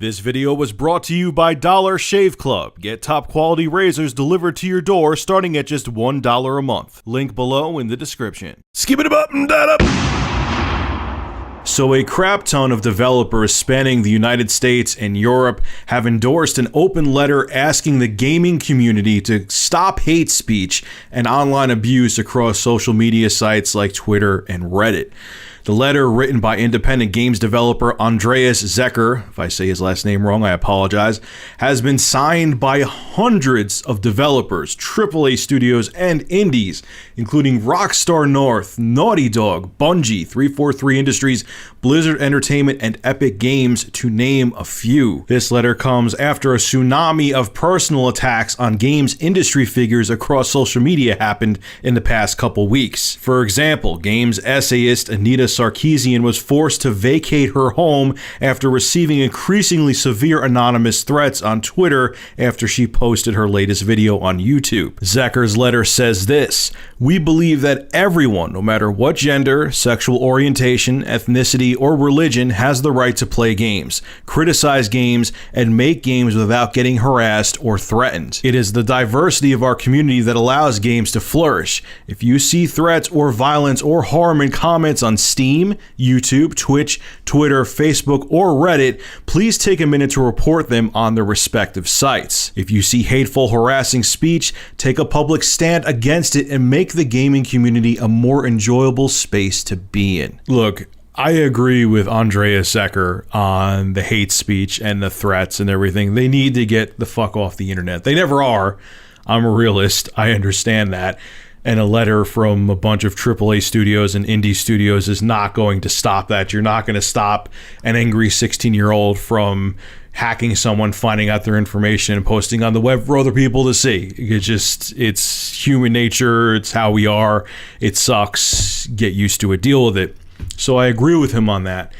This video was brought to you by Dollar Shave Club. Get top quality razors delivered to your door starting at just $1 a month. Link below in the description. Skip it up and that up. So a crap ton of developers spanning the United States and Europe have endorsed an open letter asking the gaming community to stop hate speech and online abuse across social media sites like Twitter and Reddit. The letter, written by independent games developer Andreas Zecher, if I say his last name wrong, I apologize, has been signed by hundreds of developers, AAA studios, and indies, including Rockstar North, Naughty Dog, Bungie, 343 Industries, Blizzard Entertainment, and Epic Games, to name a few. This letter comes after a tsunami of personal attacks on games industry figures across social media happened in the past couple weeks. For example, games essayist Anita Sarkeesian was forced to vacate her home after receiving increasingly severe anonymous threats on Twitter after she posted her latest video on YouTube. Zecher's letter says this: "We believe that everyone, no matter what gender, sexual orientation, ethnicity, or religion, has the right to play games, criticize games, and make games without getting harassed or threatened. It is the diversity of our community that allows games to flourish. If you see threats or violence or harm in comments on Steam, YouTube, Twitch, Twitter, Facebook, or Reddit, please take a minute to report them on their respective sites. If you see hateful, harassing speech, take a public stand against it and make the gaming community a more enjoyable space to be in." Look, I agree with Andreas Zecher on the hate speech and the threats and everything. They need to get the fuck off the internet. They never are. I'm a realist. I understand that. And a letter from a bunch of AAA studios and indie studios is not going to stop that. You're not going to stop an angry 16-year-old from hacking someone, finding out their information, and posting on the web for other people to see. It's human nature. It's how we are. It sucks. Get used to it. Deal with it. So I agree with him on that.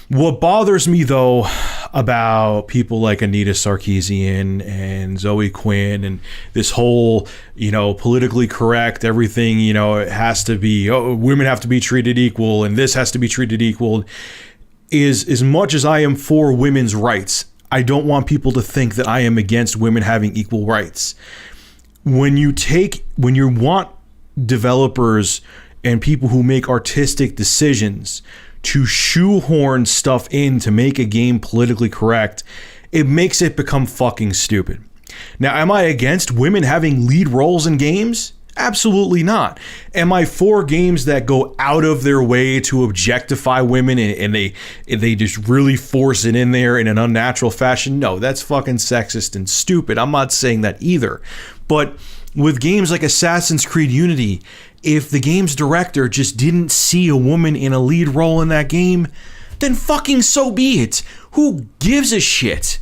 What bothers me, though, about people like Anita Sarkeesian and Zoe Quinn and this whole, politically correct, everything, it has to be, women have to be treated equal and this has to be treated equal, is as much as I am for women's rights, I don't want people to think that I am against women having equal rights. When you want developers and people who make artistic decisions to shoehorn stuff in to make a game politically correct, it makes it become fucking stupid. Now, am I against women having lead roles in games? Absolutely not. Am I for games that go out of their way to objectify women and they just really force it in there in an unnatural fashion? No, that's fucking sexist and stupid. I'm not saying that either. But with games like Assassin's Creed Unity, if the game's director just didn't see a woman in a lead role in that game, then fucking so be it. Who gives a shit?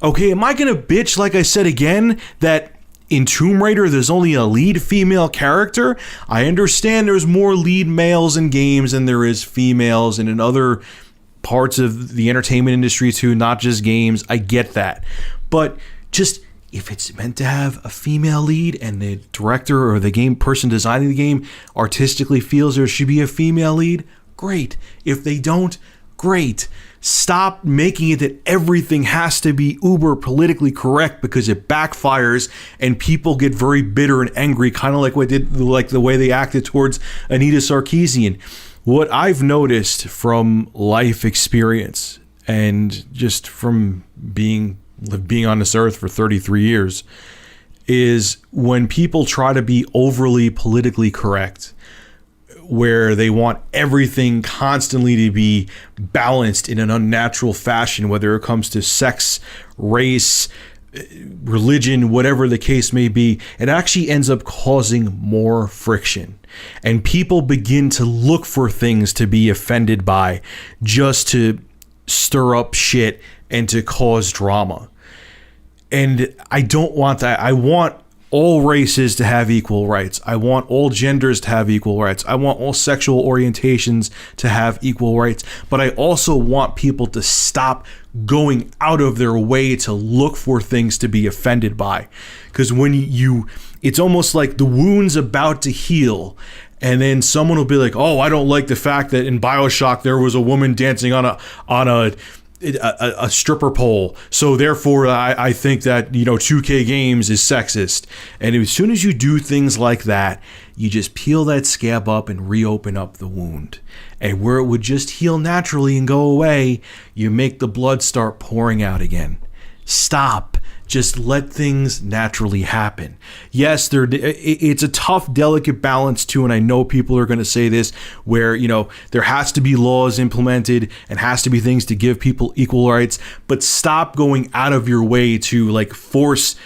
Okay, am I gonna bitch, like I said again, that in Tomb Raider there's only a lead female character? I understand there's more lead males in games than there is females, and in other parts of the entertainment industry too, not just games. I get that. But just, if it's meant to have a female lead and the director or the game person designing the game artistically feels there should be a female lead, great. If they don't, great. Stop making it that everything has to be uber politically correct, because it backfires and people get very bitter and angry, kind of like the way they acted towards Anita Sarkeesian. What I've noticed from life experience and just from being on this earth for 33 years is when people try to be overly politically correct, where they want everything constantly to be balanced in an unnatural fashion, whether it comes to sex, race, religion, whatever the case may be, it actually ends up causing more friction. And people begin to look for things to be offended by just to stir up shit and to cause drama. And I don't want that. I want all races to have equal rights. I want all genders to have equal rights. I want all sexual orientations to have equal rights. But I also want people to stop going out of their way to look for things to be offended by. Because when it's almost like the wound's about to heal, and then someone will be like, "Oh, I don't like the fact that in BioShock there was a woman dancing on a a stripper pole. So therefore, I think that, 2K Games is sexist. And as soon as you do things like that, you just peel that scab up and reopen up the wound. And where it would just heal naturally and go away, you make the blood start pouring out again. Stop. Just let things naturally happen. Yes, it's a tough, delicate balance too, and I know people are going to say this, where, there has to be laws implemented and has to be things to give people equal rights, but stop going out of your way to force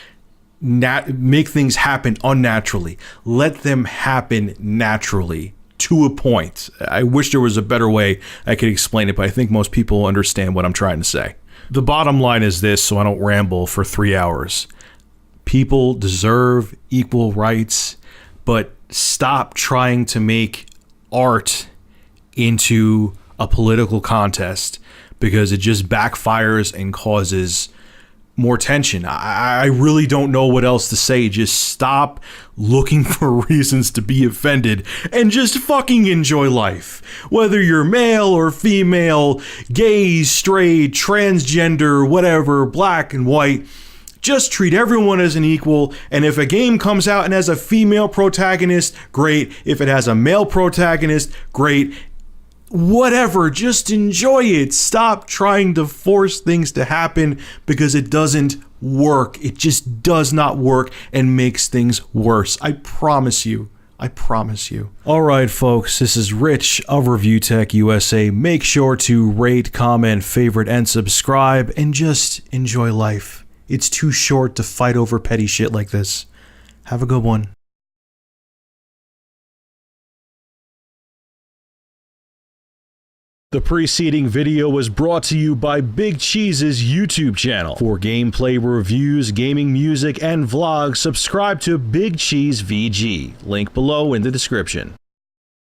make things happen unnaturally. Let them happen naturally to a point. I wish there was a better way I could explain it, but I think most people understand what I'm trying to say. The bottom line is this, so I don't ramble for 3 hours. People deserve equal rights, but stop trying to make art into a political contest, because it just backfires and causes more tension. I really don't know what else to say. Just stop looking for reasons to be offended and just fucking enjoy life. Whether you're male or female, gay, straight, transgender, whatever, black and white, just treat everyone as an equal. And if a game comes out and has a female protagonist, great. If it has a male protagonist, great. Whatever, just enjoy it. Stop trying to force things to happen, because it doesn't work. It just does not work and makes things worse. I promise you. I promise you. All right, folks, this is Rich of Review Tech USA. Make sure to rate, comment, favorite, and subscribe, and just enjoy life. It's too short to fight over petty shit like this. Have a good one. The preceding video was brought to you by Big Cheese's YouTube channel. For gameplay reviews, gaming music, and vlogs, subscribe to Big Cheese VG. Link below in the description.